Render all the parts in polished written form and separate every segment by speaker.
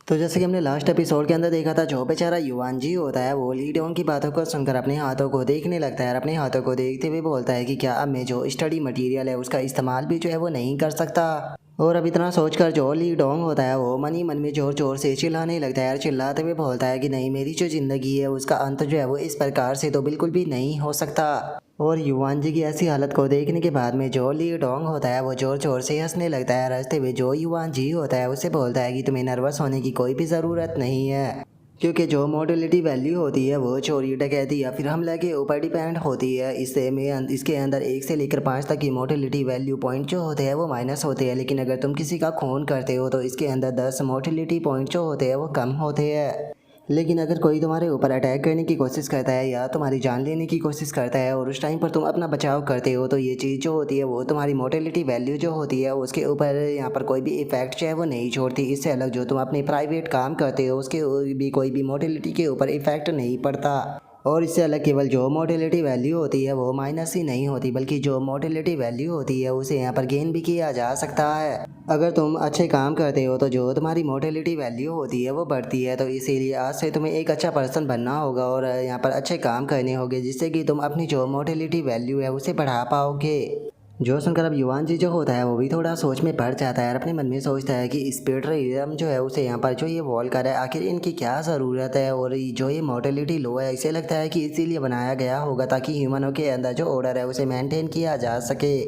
Speaker 1: तो जैसे कि हमने लास्ट एपिसोड के अंदर देखा था, जो बेचारा युवान जी होता है वो ली डोंग की बातों को सुनकर अपने हाथों को देखने लगता है और अपने हाथों को देखते हुए बोलता है कि क्या अब मैं जो स्टडी मटेरियल है उसका इस्तेमाल भी जो है वो नहीं कर सकता। और अब इतना सोचकर जो ली डोंग होता है वो मन ही मन में जोर जोर से चिल्लाने लगता है और चिल्लाते हुए बोलता है कि नहीं, मेरी जो ज़िंदगी है उसका अंत जो है वो इस प्रकार से तो बिल्कुल भी नहीं हो सकता। और युवान जी की ऐसी हालत को देखने के बाद में जो ली डोंग होता है वो जोर जोर से हंसने लगता है और हंसते हुए जो युवान जी होता है उससे बोलता है कि तुम्हें नर्वस होने की कोई भी ज़रूरत नहीं है, क्योंकि जो मोटिलिटी वैल्यू होती है वो चोरी डकैती या फिर हमले के ऊपर डिपेंड होती है। इससे में इसके अंदर 1 से लेकर 5 तक की मोटिलिटी वैल्यू पॉइंट जो होते हैं वो माइनस होते हैं, लेकिन अगर तुम किसी का खून करते हो तो इसके अंदर 10 मोटिलिटी पॉइंट जो होते हैं वो कम होते हैं। लेकिन अगर कोई तुम्हारे ऊपर अटैक करने की कोशिश करता है या तुम्हारी जान लेने की कोशिश करता है और उस टाइम पर तुम अपना बचाव करते हो तो ये चीज़ जो होती है वो तुम्हारी मोटिलिटी वैल्यू जो होती है उसके ऊपर यहाँ पर कोई भी इफेक्ट जो है वो नहीं छोड़ती। इससे अलग जो तुम अपने प्राइवेट काम करते हो उसके भी कोई भी मोटिलिटी के ऊपर इफेक्ट नहीं पड़ता। और इससे अलग केवल जो मोटिलिटी वैल्यू होती है वो माइनस ही नहीं होती, बल्कि जो मोटिलिटी वैल्यू होती है उसे यहाँ पर गेन भी किया जा सकता है। अगर तुम अच्छे काम करते हो तो जो तुम्हारी मोटिलिटी वैल्यू होती है वो बढ़ती है। तो इसीलिए आज से तुम्हें एक अच्छा पर्सन बनना होगा और यहाँ पर अच्छे काम करने होंगे जिससे कि तुम अपनी जो मोटिलिटी वैल्यू है उसे बढ़ा पाओगे। जो सुनकर अब युवान जी जो होता है वो भी थोड़ा सोच में पड़ जाता है और अपने मन में सोचता है कि स्पिरिटरिज्म जो है उसे यहाँ पर जो ये वॉल कर है आखिर इनकी क्या ज़रूरत है। और जो ये मोटिलिटी लो है इसे लगता है कि इसीलिए बनाया गया होगा ताकि ह्यूमनों के अंदर जो ऑर्डर है उसे मेंटेन किया जा सके।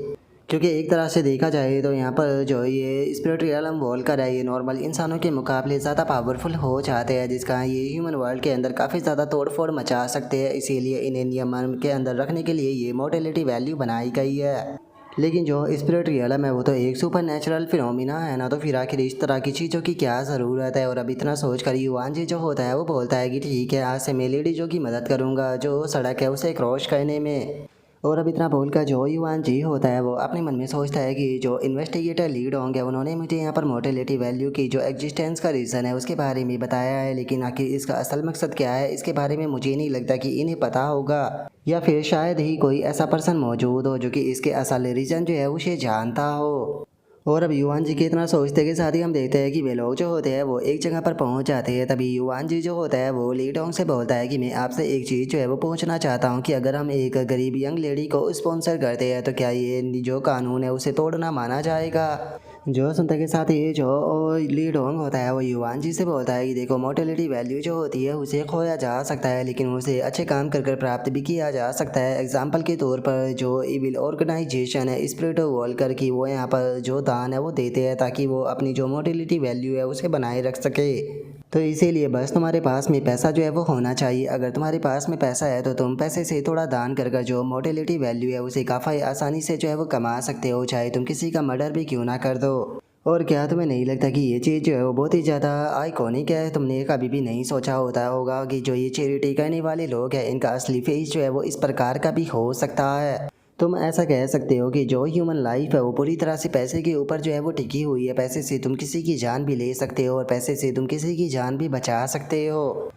Speaker 1: क्योंकि एक तरह से देखा जाए तो यहाँ पर जो ये स्पिरिट वॉल कर है ये नॉर्मल इंसानों के मुकाबले ज़्यादा पावरफुल हो जाते हैं, जिसका ये ह्यूमन वर्ल्ड के अंदर काफ़ी ज़्यादा तोड़ फोड़ मचा सकते हैं। इसीलिए इन्हें नियमन के अंदर रखने के लिए ये मोटिलिटी वैल्यू बनाई गई है। लेकिन जो स्पिरिट रियलम है वो तो एक सुपर नेचुरल फिनोमिना है ना, तो फिर आखिर इस तरह की चीज़ों की क्या ज़रूरत है। और अब इतना सोच कर युवान जी जो होता है वो बोलता है कि ठीक है, आज से मैं लेडीजों की मदद करूँगा जो सड़क है उसे क्रॉस करने में। और अब इतना बोलकर जो युवान जी होता है वो अपने मन में सोचता है कि जो इन्वेस्टिगेटर लीड होंगे उन्होंने मुझे यहाँ पर मोटिलिटी वैल्यू की जो एग्जिस्टेंस का रीज़न है उसके बारे में बताया है, लेकिन आखिर इसका असल मकसद क्या है इसके बारे में मुझे नहीं लगता कि इन्हें पता होगा। या फिर शायद ही कोई ऐसा पर्सन मौजूद हो जो कि इसके असल रीज़न जो है उसे जानता हो। और अब युवान जी के इतना सोचते के साथ ही हम देखते हैं कि वे लोग जो होते हैं वो एक जगह पर पहुंच जाते हैं। तभी युवान जी जो होता है वो ली डोंग से बोलता है कि मैं आपसे एक चीज़ जो है वो पूछना चाहता हूं कि अगर हम एक गरीब यंग लेडी को स्पॉन्सर करते हैं तो क्या ये जो कानून है उसे तोड़ना माना जाएगा। जो सुनते के साथ ही जो ली डोंग होता है वो युवान जी से बोलता है कि देखो, मोटिलिटी वैल्यू जो होती है उसे खोया जा सकता है लेकिन उसे अच्छे काम कर कर प्राप्त भी किया जा सकता है। एग्जाम्पल के तौर पर जो इविल ऑर्गेनाइजेशन है स्पिरिट वॉल्कर की, वो यहाँ पर जो दान है वो देते हैं ताकि वो अपनी जो मोटिलिटी वैल्यू है उसे बनाए रख सके। तो इसीलिए बस तुम्हारे पास में पैसा जो है वो होना चाहिए। अगर तुम्हारे पास में पैसा है तो तुम पैसे से थोड़ा दान कर कर जो मोटिलिटी वैल्यू है उसे काफ़ी आसानी से जो है वो कमा सकते हो, चाहे तुम किसी का मर्डर भी क्यों ना कर दो। और क्या तुम्हें नहीं लगता कि ये चीज़ जो है वो बहुत ही ज़्यादा आइकॉनिक है? तुमने कभी भी नहीं सोचा होता होगा कि जो ये चैरिटी करने वाले लोग हैं इनका असली फेस जो है वो इस प्रकार का भी हो सकता है। तुम ऐसा कह सकते हो कि जो ह्यूमन लाइफ है वो पूरी तरह से पैसे के ऊपर जो है वो टिकी हुई है। पैसे से तुम किसी की जान भी ले सकते हो और पैसे से तुम किसी की जान भी बचा सकते हो।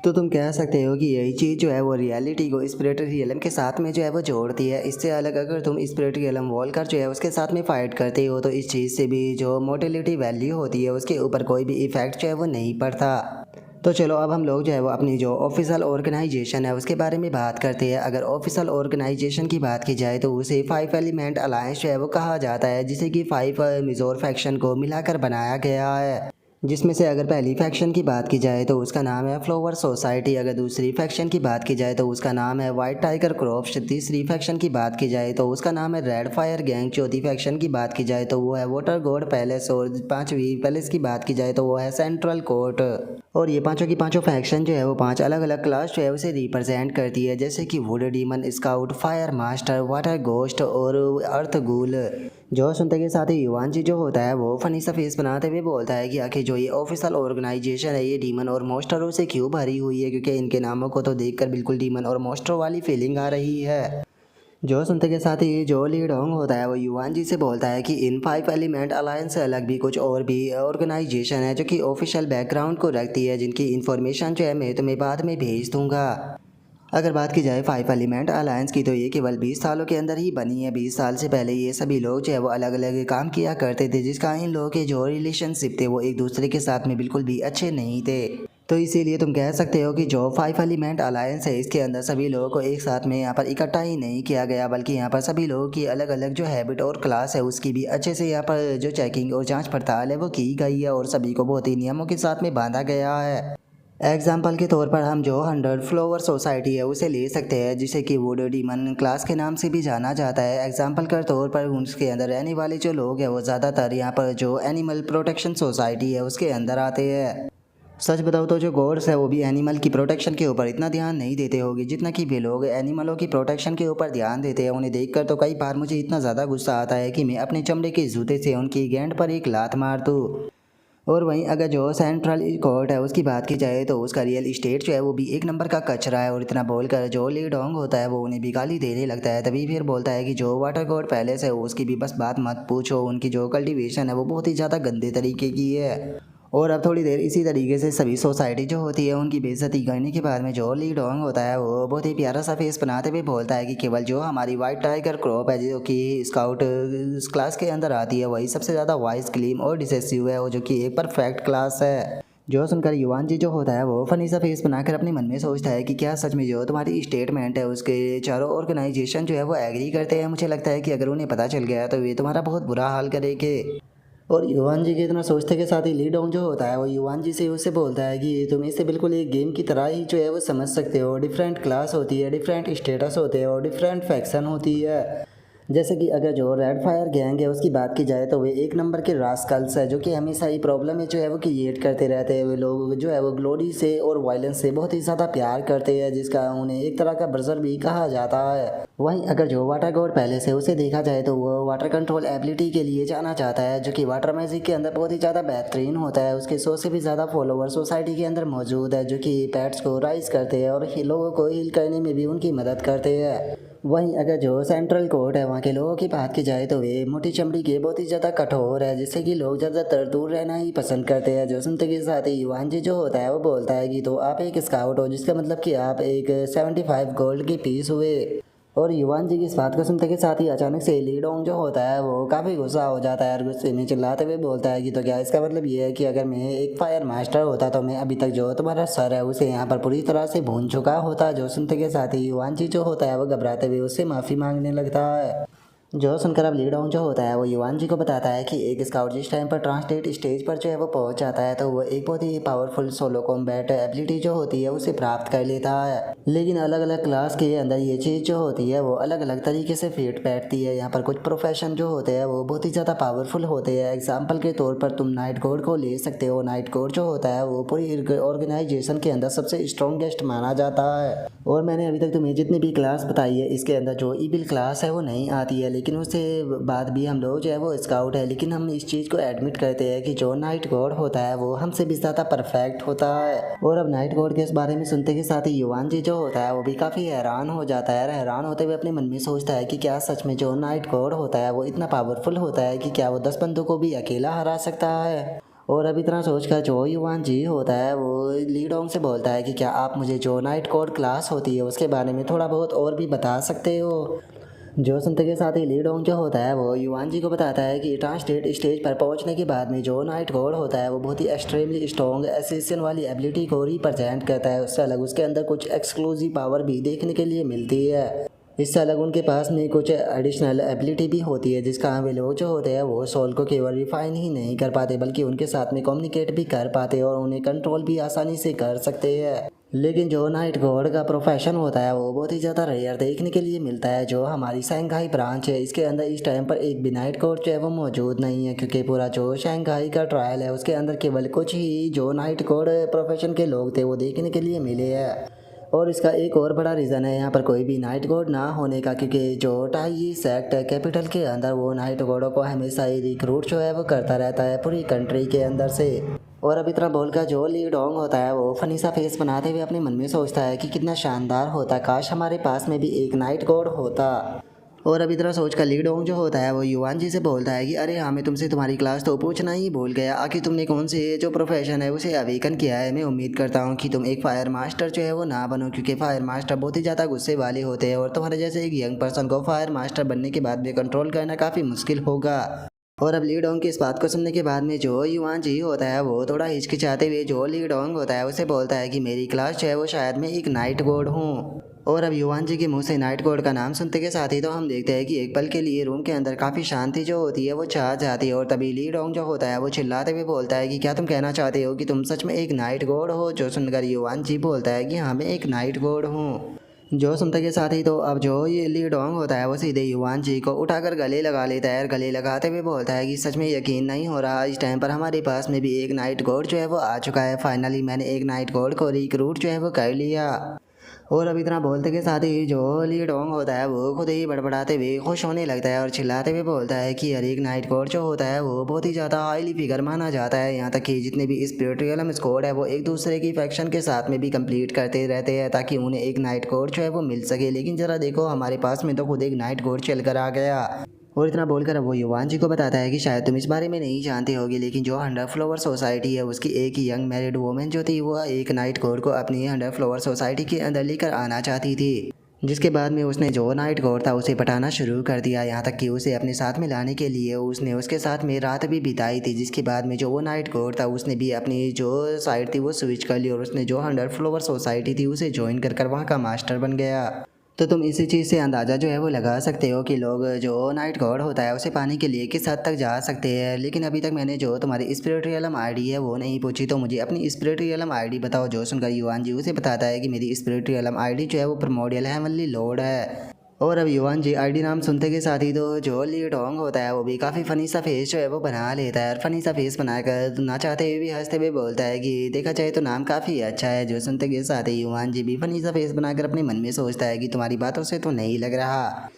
Speaker 1: तो तुम कह सकते हो कि यही चीज़ जो है वो रियलिटी को स्पिरिट रियलम के साथ में जो है वो जोड़ती है। इससे अलग अगर तुम स्पिरिट रियलम वॉलकर जो है उसके साथ में फाइट करते हो तो इस चीज़ से भी जो मोटिलिटी वैल्यू होती है उसके ऊपर कोई भी इफेक्ट जो है वो नहीं पड़ता। तो चलो अब हम लोग जो है वो अपनी जो ऑफिशियल ऑर्गेनाइजेशन है उसके बारे में बात करते हैं। अगर ऑफिशियल ऑर्गेनाइजेशन की बात की जाए तो उसे 5 एलिमेंट अलायंस जो है वो कहा जाता है, जिसे कि 5 मेजर फैक्शन को मिलाकर बनाया गया है। जिसमें से अगर पहली फैक्शन की बात की जाए तो उसका नाम है फ्लोवर सोसाइटी, अगर दूसरी फैक्शन की बात की जाए तो उसका नाम है वाइट टाइगर क्रॉप्स, तीसरी फैक्शन की बात की जाए तो उसका नाम है रेड फायर गैंग, चौथी फैक्शन की बात की जाए तो वो है वाटर गॉड पैलेस और पांचवी पैलेस की बात की जाए तो वो है सेंट्रल कोर्ट। और ये पांचों की पांचों फैक्शन जो है वो 5 अलग अलग क्लास जो है उसे रिप्रेजेंट करती है, जैसे कि would demon, scout, fire master, water ghost और अर्थ गूल। जो सुनते के साथ ही युवान जी जो होता है वो फनी सा फेस बनाते हुए बोलता है कि आखिर जो ये ऑफिशियल ऑर्गेनाइजेशन है ये डीमन और मॉन्स्टरों से क्यों भरी हुई है, क्योंकि इनके नामों को तो देखकर बिल्कुल डीमन और मॉन्स्टर वाली फीलिंग आ रही है। जो सुनते के साथ ही जो लीड होंग होता है वो युवान जी से बोलता है कि इन 5 एलिमेंट अलायंस से अलग भी कुछ और भी ऑर्गेनाइजेशन है जो कि ऑफिशियल बैकग्राउंड को रखती है, जिनकी इन्फॉर्मेशन जो है मैं तुम्हें बाद में भेज दूंगा। अगर बात की जाए 5 एलिमेंट अलायंस की तो ये केवल 20 सालों के अंदर ही बनी है। 20 साल से पहले ये सभी लोग जो है वो अलग अलग काम किया करते थे, जिसका इन लोगों के जो रिलेशनशिप थे वो एक दूसरे के साथ में बिल्कुल भी अच्छे नहीं थे। तो इसीलिए तुम कह सकते हो कि जो 5 एलिमेंट अलायंस है इसके अंदर सभी लोगों को एक साथ में यहाँ पर इकट्ठा ही नहीं किया गया, बल्कि यहाँ पर सभी लोगों की अलग अलग जो हैबिट और क्लास है उसकी भी अच्छे से यहाँ पर जो चेकिंग और जांच पड़ताल है वो की गई है और सभी को बहुत ही नियमों के साथ में बांधा गया है। एग्जाम्पल के तौर पर हम जो 100 फ्लावर सोसाइटी है उसे ले सकते हैं, जिसे कि वुड डीमन क्लास के नाम से भी जाना जाता है। एग्जाम्पल के तौर पर उसके अंदर रहने वाले जो लोग हैं वो ज़्यादातर यहाँ पर जो एनिमल प्रोटेक्शन सोसाइटी है उसके अंदर आते हैं। सच बताओ तो जो गॉड्स है वो भी एनिमल की प्रोटेक्शन के ऊपर इतना ध्यान नहीं देते होंगे जितना कि वे लोग एनिमलों की प्रोटेक्शन के ऊपर ध्यान देते हैं। उन्हें देखकर तो कई बार मुझे इतना ज़्यादा गुस्सा आता है कि मैं अपने चमड़े के जूते से उनकी गेंद पर एक लात मार दूँ। और वहीं अगर जो सेंट्रल कोर्ट है उसकी बात की जाए तो उसका रियल इस्टेट जो है वो भी एक नंबर का कचरा है। और इतना बोलकर जो ली डोंग होता है वो उन्हें भी गाली देने लगता है। तभी फिर बोलता है कि जो वाटर कोर्ट पैलेस है उसकी भी बस बात मत पूछो, उनकी जो कल्टीवेशन है वो बहुत ही ज़्यादा गंदे तरीके की है। और अब थोड़ी देर इसी तरीके से सभी सोसाइटी जो होती है उनकी बेइज्जती करने के बाद में जो ली डोंग होता है वो बहुत ही प्यारा सा फेस बनाते हुए बोलता है कि केवल जो हमारी वाइट टाइगर क्रॉप है जो कि स्काउट क्लास के अंदर आती है वही सबसे ज़्यादा वाइस क्लीम और डिसेसिव है, वो जो कि एक परफेक्ट क्लास है। जो सुनकर युवान जी जो होता है वो फनी सा फेस बनाकर अपने मन में सोचता है कि क्या सच में जो तुम्हारी स्टेटमेंट है उसके चारों ऑर्गेनाइजेशन जो है वो एग्री करते हैं। मुझे लगता है कि अगर उन्हें पता चल गया तो वे तुम्हारा बहुत बुरा हाल करेंगे। और युवान जी के इतना सोचते के साथ ही ली डोंग जो होता है वो युवान जी से उससे बोलता है कि तुम इसे बिल्कुल एक गेम की तरह ही जो है वो समझ सकते हो। डिफरेंट क्लास होती है, डिफरेंट स्टेटस होते हैं और डिफरेंट फैक्शन होती है। जैसे कि अगर जो रेड फायर गैंग है उसकी बात की जाए तो वे एक नंबर के रास्कल्स है जो कि हमेशा ही प्रॉब्लम में जो है वो क्रिएट करते रहते हैं। वे लोग जो है वो ग्लोरी से और वायलेंस से बहुत ही ज़्यादा प्यार करते हैं, जिसका उन्हें एक तरह का ब्रजर भी कहा जाता है। वहीं अगर जो वाटर गॉड पैलेस है उसे देखा जाए तो वो वाटर कंट्रोल एबिलिटी के लिए जाना चाहता है, जो कि वाटर मैजिक के अंदर बहुत ही ज़्यादा बेहतरीन होता है। उसके 100 से भी ज़्यादा फॉलोवर सोसाइटी के अंदर मौजूद है जो कि पेट्स को राइज करते हैं और लोगों को हील करने में भी उनकी मदद करते हैं। वहीं अगर जो सेंट्रल कोर्ट है वहाँ के लोगों की बात की जाए तो वे मोटी चमड़ी के बहुत ही ज़्यादा कठोर है, जिससे कि लोग ज़्यादातर दूर रहना ही पसंद करते हैं। जो सुनते के साथ ही युवान जी जो होता है वो बोलता है कि तो आप एक स्काउट हो, जिसका मतलब कि आप एक 75 गोल्ड की पीस हुए। और युवान जी की इस बात को सुनते के साथ ही अचानक से ली डोंग जो होता है वो काफ़ी गुस्सा हो जाता है और गुस्से में चिल्लाते हुए बोलता है कि तो क्या इसका मतलब ये है कि अगर मैं एक फायर मास्टर होता तो मैं अभी तक जो तुम्हारा सर है उसे यहाँ पर पूरी तरह से भून चुका होता। जो सुनते के साथ ही युवान जी जो होता है वो घबराते हुए उससे माफ़ी मांगने लगता है। जो सुनकर अब ली डोंग जो होता है वो युवान जी को बताता है कि एक स्काउट जिस टाइम पर ट्रांसलेट स्टेज पर जो है वो पहुंच जाता है तो वो एक बहुत ही पावरफुल सोलो कॉम्बैट एबिलिटी जो होती है उसे प्राप्त कर लेता है। लेकिन अलग अलग क्लास के अंदर ये चीज़ जो होती है वो अलग अलग तरीके से फिट बैठती है। यहाँ पर कुछ प्रोफेशन जो होते हैं वो बहुत ही ज़्यादा पावरफुल होते हैं। एग्जाम्पल के तौर पर तुम नाइट गार्ड को ले सकते हो। नाइट गार्ड जो होता है वो पूरी ऑर्गेनाइजेशन के अंदर सबसे स्ट्रॉन्गेस्ट माना जाता है। और मैंने अभी तक तुम्हें जितनी भी क्लास बताई है इसके अंदर जो ईविल क्लास है वो नहीं आती है, लेकिन उससे बाद भी हम लोग जो है वो स्काउट है। लेकिन हम इस चीज़ को एडमिट करते हैं कि जो नाइट गॉड होता है वो हमसे भी ज़्यादा परफेक्ट होता है। और अब नाइट गॉड के इस बारे में सुनते के साथ ही युवान जी जो होता है वो भी काफ़ी हैरान हो जाता है। हैरान होते हुए अपने मन में सोचता है कि क्या सच में जो नाइट गॉड होता है वो इतना पावरफुल होता है कि क्या वो 10 बंदों को भी अकेला हरा सकता है। और अब इतना सोचकर जो युवान जी होता है वो ली डोंग से बोलता है कि क्या आप मुझे जो नाइट कोड क्लास होती है उसके बारे में थोड़ा बहुत और भी बता सकते हो। जो सुनते के साथ ही ली डोंग जो होता है वो युवान जी को बताता है कि ट्रांसलेट स्टेज पर पहुंचने के बाद में जो नाइट गॉड होता है वो बहुत ही एक्सट्रीमली स्ट्रॉन्ग एसेसियन वाली एबिलिटी को रिप्रेजेंट करता है। उससे अलग उसके अंदर कुछ एक्सक्लूसिव पावर भी देखने के लिए मिलती है। इससे अलग उनके पास में कुछ एडिशनल एबिलिटी भी होती है, जिसका वे लोग जो होते हैं वो सोल को केवल रिफाइन ही नहीं कर पाते बल्कि उनके साथ में कम्युनिकेट भी कर पाते और उन्हें कंट्रोल भी आसानी से कर सकते हैं। लेकिन जो नाइट गॉड का प्रोफेशन होता है वो बहुत ही ज़्यादा रेयर देखने के लिए मिलता है। जो हमारी शंघाई ब्रांच है इसके अंदर इस टाइम पर एक भी नाइट गॉड जो है वो मौजूद नहीं है, क्योंकि पूरा जो शंघाई का ट्रायल है उसके अंदर केवल कुछ ही जो नाइट गॉड प्रोफेशन के लोग थे वो देखने के लिए मिले हैं। और इसका एक और बड़ा रीज़न है यहाँ पर कोई भी नाइट गॉड ना होने का, क्योंकि जो टाई सेक्ट है कैपिटल के अंदर वो नाइट गॉडों को हमेशा ही रिक्रूट जो है वो करता रहता है पूरी कंट्री के अंदर से। और अब इतना बोलकर जो ली डोंग होता है वो फनी सा फेस बनाते हुए अपने मन में सोचता है कि कितना शानदार होता, काश हमारे पास में भी एक नाइट गॉड होता। और अब इतना सोचकर ली डोंग जो होता है वो युवान जी से बोलता है कि अरे हाँ, मैं तुमसे तुम्हारी क्लास तो पूछना ही भूल गया, आखिर तुमने कौन से जो प्रोफेशन है उसे अवेकन किया है। मैं उम्मीद करता हूँ कि तुम एक फायर मास्टर जो है वो ना बनो, क्योंकि फायर मास्टर बहुत ही ज़्यादा गुस्से वाले होते हैं और तुम्हारे जैसे एक यंग पर्सन को फायर मास्टर बनने के बाद में कंट्रोल करना काफ़ी मुश्किल होगा। और अब ली डोंग की इस बात को सुनने के बाद में जो युवान जी होता है वो थोड़ा हिचकिचाते हुए जो ली डोंग होता है उसे बोलता है कि मेरी क्लास जो है वो शायद मैं एक नाइट गार्ड हूँ। और अब युवान जी के मुंह से नाइट गार्ड का नाम सुनते के साथ ही तो हम देखते हैं कि एक पल के लिए रूम के अंदर काफ़ी शांति जो होती है वो छा जाती है और तभी ली डोंग जो होता है वो चिल्लाते हुए बोलता है कि क्या तुम कहना चाहते हो कि तुम सच में एक नाइट गार्ड हो। जो सुनकर युवान जी बोलता है कि हाँ, मैं एक नाइट गार्ड हूँ। जो सुनते के साथ ही तो अब जो ये ली डोंग होता है वो सीधे युवान जी को उठाकर गले लगा लेता है और गले लगाते हुए बोलता है कि सच में यकीन नहीं हो रहा, इस टाइम पर हमारे पास में भी एक नाइट गार्ड जो है वो आ चुका है। फाइनली मैंने एक नाइट गार्ड को रिक्रूट जो है वो कर लिया। और अब इतना बोलते के साथ ही जो ली डोंग होता है वो खुद ही बड़बड़ाते हुए खुश होने लगता है और चिल्लाते हुए बोलता है कि हर एक नाइट कोड जो होता है वो बहुत ही ज़्यादा हाईली फिगर माना जाता है। यहाँ तक कि जितने भी स्पिरिचुअल स्कोड है वो एक दूसरे की फैक्शन के साथ में भी कंप्लीट करते रहते हैं ताकि उन्हें एक नाइट कोड जो है वो मिल सके। लेकिन ज़रा देखो, हमारे पास में तो खुद एक नाइट कोड चल कर आ गया। और इतना बोलकर अब वो युवान जी को बताता है कि शायद तुम इस बारे में नहीं जानते होगे, लेकिन जो 100 फ्लावर सोसाइटी है उसकी एक यंग मैरिड वुमेन जो थी वो एक नाइट कोड को अपनी 100 फ्लावर सोसाइटी के अंदर लेकर आना चाहती थी। जिसके बाद में उसने जो नाइट कोड था उसे पटाना शुरू कर दिया, यहाँ तक कि उसे अपने साथ में लाने के लिए उसने उसके साथ में रात भी बिताई थी। जिसके बाद में जो वो नाइट कोड था उसने भी अपनी जो साइड थी वो स्विच कर ली और उसने जो 100 फ्लावर सोसाइटी थी उसे ज्वाइन कर वहाँ का मास्टर बन गया। तो तुम इसी चीज़ से अंदाज़ा जो है वो लगा सकते हो कि लोग जो नाइट गॉड होता है उसे पाने के लिए किस हद तक जा सकते हैं। लेकिन अभी तक मैंने जो तुम्हारी स्पिरिट रियलम आईडी है वो नहीं पूछी, तो मुझे अपनी स्पिरिट रियलम आईडी बताओ। जो सुनकर युवान जी उसे बताता है कि मेरी स्पिरिट रियलम आईडी जो है वो प्रिमोर्डियल हेवनली लॉर्ड है। और अब युवान जी आईडी नाम सुनते के साथ ही तो जो ली डोंग होता है वो भी काफ़ी फ़नी सा फेस जो है वो बना लेता है और फ़नी सा फेस बनाकर ना चाहते हुए भी हंसते हुए बोलता है कि देखा जाए तो नाम काफ़ी अच्छा है। जो सुनते के साथ ही युवान जी भी फ़नी सा फेस बनाकर अपने मन में सोचता है कि तुम्हारी बातों से तो नहीं लग रहा।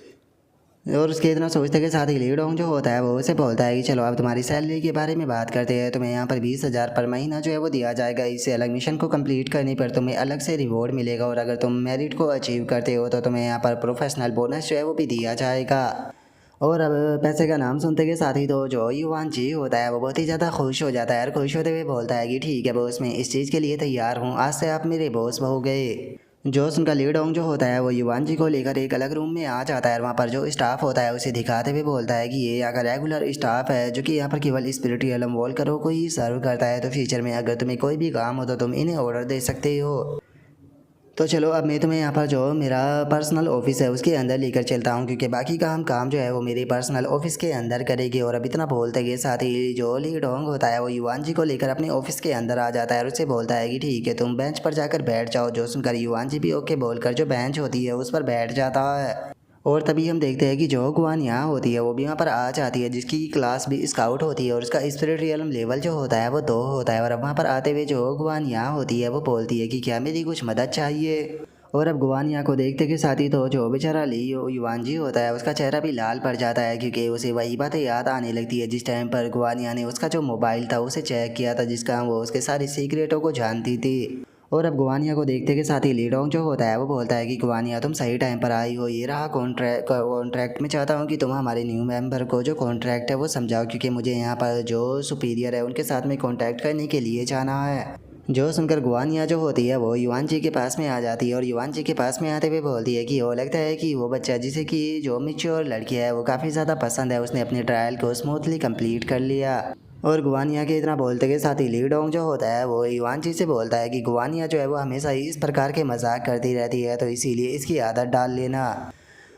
Speaker 1: और उसके इतना सोचते के साथ ही ली डोंग जो होता है वो उसे बोलता है कि चलो अब तुम्हारी सैलरी के बारे में बात करते हैं। तुम्हें यहाँ पर 20,000 पर महीना जो है वो दिया जाएगा। इससे अलग मिशन को कंप्लीट करने पर तुम्हें अलग से रिवॉर्ड मिलेगा और अगर तुम मेरिट को अचीव करते हो तो तुम्हें यहाँ पर प्रोफेशनल बोनस जो है वो भी दिया जाएगा। और अब पैसे का नाम सुनते के साथ ही तो जो युवान जी होता है वो बहुत ही ज़्यादा खुश हो जाता है और खुश होते हुए बोलता है कि ठीक है बॉस, मैं इस चीज़ के लिए तैयार हूँ, आज से आप मेरे बॉस हो गए। जोश उनका लीड ऑन जो होता है वो युवान जी को लेकर एक अलग रूम में आ जाता है और वहाँ पर जो स्टाफ होता है उसे दिखाते हुए बोलता है कि ये यहाँ का रेगुलर स्टाफ है जो कि यहाँ पर केवल स्पिरिचुअल वॉलकरों को ही सर्व करता है। तो फ्यूचर में अगर तुम्हें कोई भी काम हो तो तुम इन्हें ऑर्डर दे सकते हो। तो चलो अब मैं तुम्हें यहाँ पर जो मेरा पर्सनल ऑफिस है उसके अंदर लेकर चलता हूँ, क्योंकि बाकी का हम काम जो है वो मेरे पर्सनल ऑफिस के अंदर करेंगे। और अब इतना बोलते के साथ ही जो ली डोंग होता है वो युवान जी को लेकर अपने ऑफिस के अंदर आ जाता है और उससे बोलता है कि ठीक है तुम बेंच पर जाकर बैठ जाओ। जो सुनकर युवान जी भी ओके बोलकर जो बेंच होती है उस पर बैठ जाता है। और तभी हम देखते हैं कि जो गुआन यहाँ होती है वो भी वहाँ पर आ जाती है, जिसकी क्लास भी स्काउट होती है और उसका स्पिरिट रियलम लेवल जो होता है वो 2 होता है। और अब वहाँ पर आते हुए जो गुआन यहाँ होती है वो बोलती है कि क्या मेरी कुछ मदद चाहिए। और अब गुआनिया को देखते के साथ ही तो जो बेचारा ली युवान जी होता है उसका चेहरा भी लाल पड़ जाता है, क्योंकि उसे वही बातें याद आने लगती है जिस टाइम पर गुआनिया ने उसका जो मोबाइल था उसे चेक किया था, जिसका वो उसके सारी सीक्रेटों को जानती थी। और अब गुआनिया को देखते के साथ ही लीडोंग जो होता है वो बोलता है कि गुआनिया तुम सही टाइम पर आई हो, ये रहा कॉन्ट्रैक्ट में चाहता हूँ कि तुम हमारे न्यू मेंबर को जो कॉन्ट्रैक्ट है वो समझाओ, क्योंकि मुझे यहाँ पर जो सुपीरियर है उनके साथ में कॉन्टैक्ट करने के लिए जाना है। जो सुनकर गुआनिया जो होती है वो युवान जी के पास में आ जाती है और युवान जी के पास में आते हुए बोलती है कि वो लगता है कि वो बच्चा जिसे कि जो मिच्योर लड़की है वो काफ़ी ज़्यादा पसंद है, उसने अपने ट्रायल को स्मूथली कंप्लीट कर लिया। और गुआनिया के इतना बोलते के साथ ही लीडोंग जो होता है वो युवान जी से बोलता है कि गुआनिया जो है वो हमेशा ही इस प्रकार के मजाक करती रहती है, तो इसीलिए इसकी आदत डाल लेना।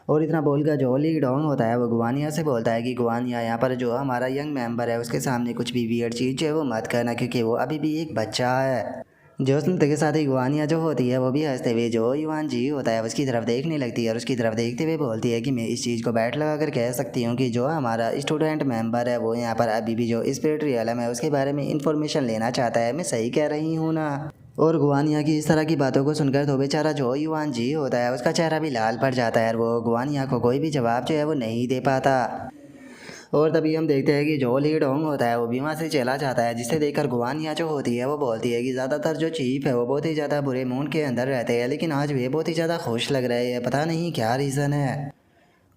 Speaker 1: और इतना बोलकर जो ली डोंग होता है वो गुआनिया से बोलता है कि गुआनिया यहाँ पर जो हमारा यंग मेंबर है उसके सामने कुछ भी वियर्ड चीज़ जो है वो मत करना, क्योंकि वो अभी भी एक बच्चा है। जो सुनते के साथ ही गुआनिया जो होती है वो भी हंसते हुए जो युवान जी होता है उसकी तरफ देखने लगती है और उसकी तरफ देखते हुए बोलती है कि मैं इस चीज़ को बैठ लगा कर कह सकती हूँ कि जो हमारा स्टूडेंट मेंबर है वो यहाँ पर अभी भी जो स्पिरिट रियलम है उसके बारे में इंफॉर्मेशन लेना चाहता है। मैं सही कह रही हूँ ना। और गुआनिया की इस तरह की बातों को सुनकर तो बेचारा जो युवान जी होता है उसका चेहरा भी लाल पड़ जाता है और वो गुआनिया को कोई भी जवाब जो है वो नहीं दे पाता। और तभी हम देखते हैं कि जो ली डोंग होता है वो भी वहाँ से चला जाता है, जिसे देखकर गुआनिया जो होती है वो बोलती है कि ज़्यादातर जो चीफ है वो बहुत ही ज़्यादा बुरे मूड के अंदर रहते हैं, लेकिन आज वे बहुत ही ज़्यादा खुश लग रहे हैं, पता नहीं क्या रीज़न है।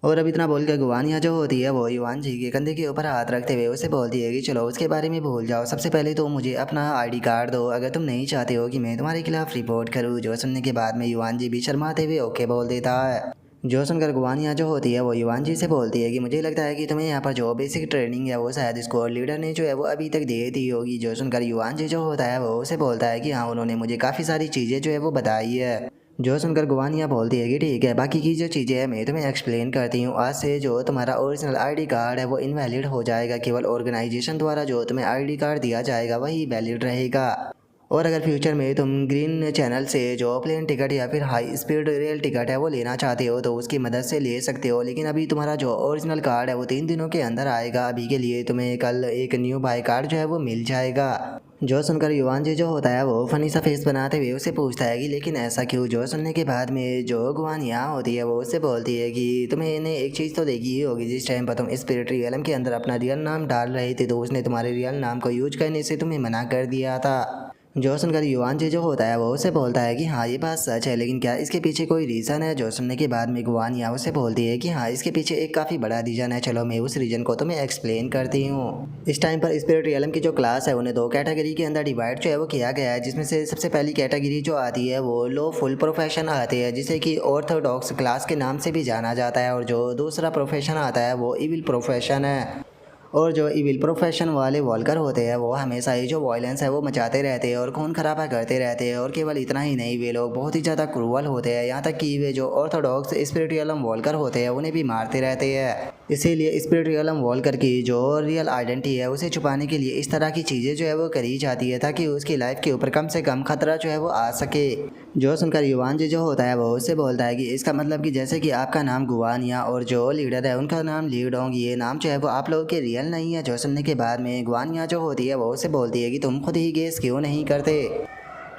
Speaker 1: और अब इतना बोल के गुवानिया जो होती है वो युवान जी के कंधे के ऊपर हाथ रखते हुए उसे बोलती है कि चलो उसके बारे में भूल जाओ, सबसे पहले तो मुझे अपना आईडी कार्ड दो अगर तुम नहीं चाहते हो कि मैं तुम्हारे खिलाफ रिपोर्ट करूँ। जो सुनने के बाद में युवान जी भी शर्माते हुए ओके बोल देता है। जो सुनकर गुवानिया जो होती है वो युवान जी से बोलती है कि मुझे लगता है कि तुम्हें यहाँ पर जो बेसिक ट्रेनिंग है वो शायद स्क्वाड लीडर ने जो है वो अभी तक दे दी होगी। जो सुनकर युवान जी जो होता है वो उसे बोलता है कि हाँ उन्होंने मुझे काफ़ी सारी चीज़ें जो है वो बताई है। जो सुनकर गुवानिया बोलती है कि ठीक है, बाकी की जो चीज़ें हैं मैं तुम्हें एक्सप्लेन करती हूँ। आज से जो तुम्हारा ओरिजिनल आईडी कार्ड है वो इनवैलिड हो जाएगा, केवल ऑर्गेनाइजेशन द्वारा जो तुम्हें आईडी कार्ड दिया जाएगा वही वैलिड रहेगा। और अगर फ्यूचर में तुम ग्रीन चैनल से जो प्लेन टिकट या फिर हाई स्पीड रेल टिकट है वो लेना चाहते हो तो उसकी मदद से ले सकते हो, लेकिन अभी तुम्हारा जो ओरिजिनल कार्ड है वो 3 दिनों के अंदर आएगा। अभी के लिए तुम्हें कल एक न्यू बाई कार्ड जो है वो मिल जाएगा। जो सुनकर युवान जी जो होता है वो फनी सा फेस बनाते हुए उसे पूछता है कि लेकिन ऐसा क्यों। जो सुनने के बाद में जो गुवान यहाँ होती है वो उससे बोलती है कि तुम्हें इन्हें एक चीज़ तो देखी ही होगी, जिस टाइम पर तुम स्पिरिट रियलम के अंदर अपना रियल नाम डाल रहे थे तो उसने तुम्हारे रियल नाम को यूज करने से तुम्हें मना कर दिया था। जो सुनकर युवान जी जो होता है वो उसे बोलता है कि हाँ ये बात सच है, लेकिन क्या इसके पीछे कोई रीज़न है। जो सुनने के बाद में गुवान यहाँ उसे बोलती है कि हाँ इसके पीछे एक काफ़ी बड़ा रीज़न है, चलो मैं उस रीज़न को तुम्हें एक्सप्लेन करती हूँ। इस टाइम पर स्पिरिट रियलम की जो क्लास है उन्हें 2 कैटेगरी के अंदर डिवाइड जो है वो किया गया है, जिसमें से सबसे पहली कैटेगरी जो आती है वो लो फुल प्रोफेशन आती है, जिसे कि ऑर्थोडॉक्स क्लास के नाम से भी जाना जाता है। और जो दूसरा प्रोफेशन आता है वो इविल प्रोफेशन है। और जो इविल प्रोफेशन वाले वॉल्कर होते हैं वो हमेशा ही जो वायलेंस है वो मचाते रहते हैं और खून खराबा करते रहते हैं। और केवल इतना ही नहीं, वे लोग बहुत ही ज़्यादा क्रूअल होते हैं, यहाँ तक कि वे जो ऑर्थोडॉक्स स्पिरिचुअलम वॉल्कर होते हैं उन्हें भी मारते रहते हैं। इसीलिए स्पिरिचुअलम वॉल्कर की जो रियल आइडेंटिटी है उसे छुपाने के लिए इस तरह की चीज़ें जो है वो करी जाती है, ताकि उसकी लाइफ के ऊपर कम से कम खतरा जो है वो आ सके। जो सुनकर युवान जी जो होता है वो उससे बोलता है कि इसका मतलब कि जैसे कि आपका नाम गुवानिया और जो लीडर है उनका नाम लीडोंग, ये नाम जो है वो आप लोगों के रियल नहीं है। जो सुनने के बाद में गुवानिया जो होती है वो उससे बोलती है कि तुम खुद ही गेस क्यों नहीं करते।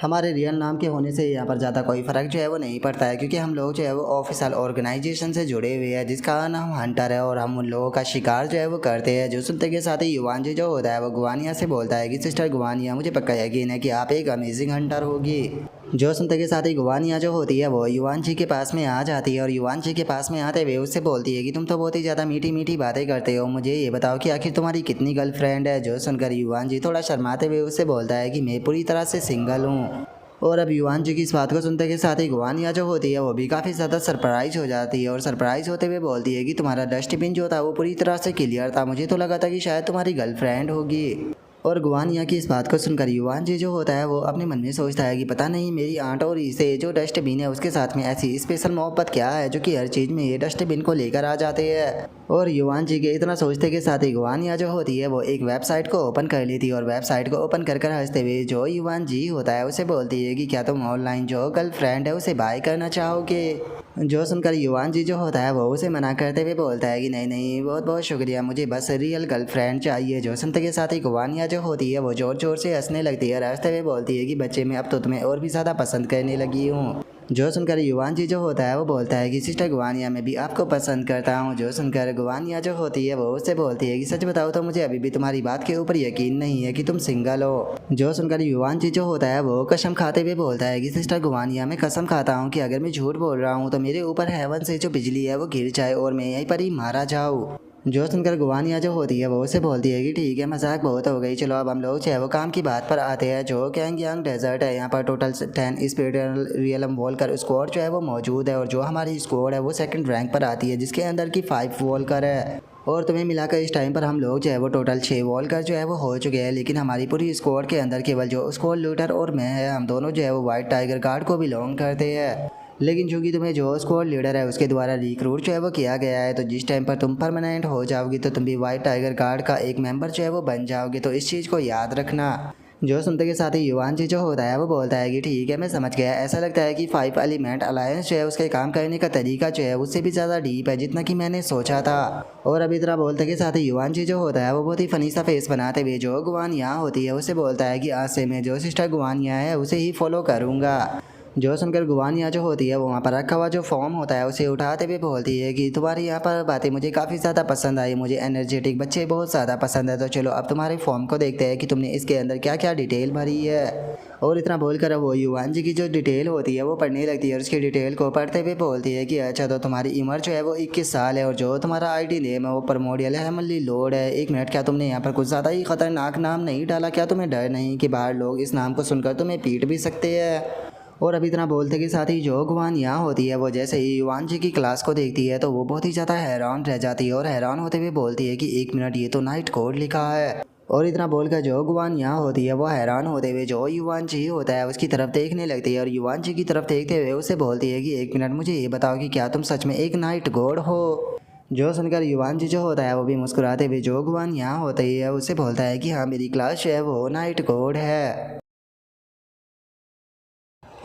Speaker 1: हमारे रियल नाम के होने से यहाँ पर ज़्यादा कोई फ़र्क जो है वो नहीं पड़ता है, क्योंकि हम लोग जो है वो ऑफिशियल ऑर्गेनाइजेशन से जुड़े हुए हैं जिसका नाम हंटर है, और हम उन लोगों का शिकार जो है वो करते हैं। जो सुनते के साथ ही युवान जी जो होता है वो गुवानिया से बोलता है कि सिस्टर गुवानिया, मुझे पक्का यकीन है कि आप एक अमेजिंग हंटर होगी। जो सुनते के साथ ही गुवानिया जो होती है वो युवान जी के पास में आ जाती है और युवान जी के पास में आते हुए उससे बोलती है कि तुम तो बहुत ही ज़्यादा मीठी मीठी बातें करते हो, मुझे ये बताओ कि आखिर तुम्हारी कितनी गर्लफ्रेंड है। जो सुनकर युवान जी थोड़ा शर्माते हुए उससे बोलता है कि मैं पूरी तरह से सिंगल हूँ। और अब युवान जी की इस बात को सुनते के साथ ही गुवानिया जो होती है वो भी काफ़ी ज़्यादा सरप्राइज हो जाती है और सरप्राइज होते हुए बोलती है कि तुम्हारा डस्टबिन जो था वो पूरी तरह से क्लियर था, मुझे तो लगा था कि शायद तुम्हारी गर्लफ्रेंड होगी। और गुवानिया की इस बात को सुनकर युवान जी जो होता है वो अपने मन में सोचता है कि पता नहीं मेरी आंट और इसे जो डस्टबिन है उसके साथ में ऐसी स्पेशल मोहब्बत क्या है जो कि हर चीज़ में ये डस्टबिन को लेकर आ जाते हैं। और युवान जी के इतना सोचते के साथ ही गुवानिया जो होती है वो एक वेबसाइट को ओपन कर लेती है और वेबसाइट को ओपन कर हंसते हुए जो युवान जी होता है उसे बोलती है कि क्या तुम ऑनलाइन जो गर्लफ्रेंड है उसे बाय करना चाहोगे। जो सुनकर युवान जी जो होता है वो उसे मना करते हुए बोलता है कि नहीं नहीं, बहुत बहुत शुक्रिया, मुझे बस रियल गर्लफ्रेंड चाहिए। जो सुनते के साथ ही गुवानिया जो होती है वो जोर जोर से हंसने लगती है और हंसते हुए बोलती है कि बच्चे मैं अब तो तुम्हें और भी ज़्यादा पसंद करने लगी हूँ। जो सुनकर युवान जी जो होता है वो बोलता है कि सिस्टर गुवानिया, मैं भी आपको पसंद करता हूँ। जो सुनकर गुवानिया जो होती है वो उससे बोलती है कि सच बताओ तो मुझे अभी भी तुम्हारी बात के ऊपर यकीन नहीं है कि तुम सिंगल हो। जो सुनकर युवान जी जो होता है वो कसम खाते हुए बोलता है कि सिस्टर गुवानिया, मैं कसम खाता हूँ कि अगर मैं झूठ बोल रहा हूँ तो मेरे ऊपर हेवन से जो बिजली है वो गिर जाए और मैं यहीं पर ही मारा जाऊँ। जो सुनकर गुवानिया जो होती है वो उसे बोलती है कि ठीक है, मजाक बहुत हो गई, चलो अब हम लोग जो है वो काम की बात पर आते हैं। जो कैंगयांग डेजर्ट है यहाँ पर total 10 spiritual realm Volker squad जो है वो मौजूद है, और जो हमारी स्क्वाड है वो सेकंड रैंक पर आती है जिसके अंदर की 5 वॉल्कर है। और तुम्हें मिलाकर इस टाइम पर हम लोग जो है वो टोटल 6 वॉल्कर जो है वो हो चुके हैं, लेकिन हमारी पूरी स्क्वाड के अंदर केवल जो स्क्वाड लीडर और मैं है, हम दोनों जो है वो वाइट टाइगर गार्ड को बिलोंग करते हैं। लेकिन चूंकि तुम्हें जो स्क्वाड लीडर है उसके द्वारा रिक्रूट जो है वो किया गया है, तो जिस टाइम पर तुम परमानेंट हो जाओगी तो तुम भी वाइट टाइगर गार्ड का एक मेंबर जो है वो बन जाओगे, तो इस चीज़ को याद रखना। जो सुनते के साथ ही युवान जी जो होता है वो बोलता है कि ठीक है, मैं समझ गया। ऐसा लगता है कि 5 एलिमेंट अलायंस जो है उसके काम करने का तरीका जो है उससे भी ज़्यादा डीप है जितना कि मैंने सोचा था। और अभी इतना बोलते के साथ ही युवान जी जो होता है वो बहुत ही फनी सा फेस बनाते हुए जो गुवानिया होती है उसे बोलता है कि आज से मैं जो सिस्टर गुवानिया है उसे ही फॉलो करूँगा। जो सुनकर गुवानिया जो होती है वो वहाँ पर रखा हुआ जो फॉर्म होता है उसे उठाते हुए बोलती है कि तुम्हारी यहाँ पर बातें मुझे काफ़ी ज़्यादा पसंद आई, मुझे एनर्जेटिक बच्चे बहुत ज़्यादा पसंद है। तो चलो अब तुम्हारे फॉर्म को देखते हैं कि तुमने इसके अंदर क्या क्या डिटेल भरी है। और इतना बोलकर वो युवान जी की जो डिटेल होती है वो पढ़ने लगती है और उसकी डिटेल को पढ़ते हुए बोलती है कि अच्छा तो तुम्हारी उम्र जो है वो 21 साल है और जो तुम्हारा आईडी नेम है वो प्रमोडियल हेमली लोड है। 1 मिनट, क्या तुमने यहाँ पर कुछ ज़्यादा ही खतरनाक नाम नहीं डाला? क्या तुम्हें डर नहीं कि बाहर लोग इस नाम को सुनकर तुम्हें पीट भी सकते हैं? और अभी इतना बोलते के साथ ही जो गुवान यहाँ होती है वो जैसे ही युवान जी की क्लास को देखती है तो वो बहुत ही ज़्यादा हैरान रह जाती है और हैरान होते हुए बोलती है कि 1 मिनट, ये तो नाइट कोड लिखा है। और इतना बोलकर जो गुवान यहाँ होती है वो हैरान होते हुए जो युवान जी होता है उसकी तरफ देखने लगती है और युवान जी की तरफ देखते हुए उसे बोलती है कि 1 मिनट, मुझे ये बताओ कि क्या तुम सच में एक नाइट गॉड हो? जो सुनकर युवान जी जो होता है वो भी मुस्कुराते हुए जो गुवान यहाँ होती है उससे बोलता है कि हाँ, मेरी क्लास जो है वो नाइट गॉड है।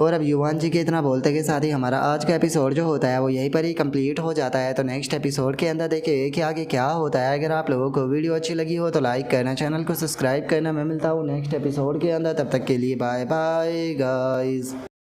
Speaker 1: और अब युवान जी के इतना बोलते के साथ ही हमारा आज का एपिसोड जो होता है वो यहीं पर ही कंप्लीट हो जाता है। तो नेक्स्ट एपिसोड के अंदर देखिए कि आगे क्या होता है। अगर आप लोगों को वीडियो अच्छी लगी हो तो लाइक करना, चैनल को सब्सक्राइब करना। मैं मिलता हूँ नेक्स्ट एपिसोड के अंदर, तब तक के लिए बाय बाय गाइस।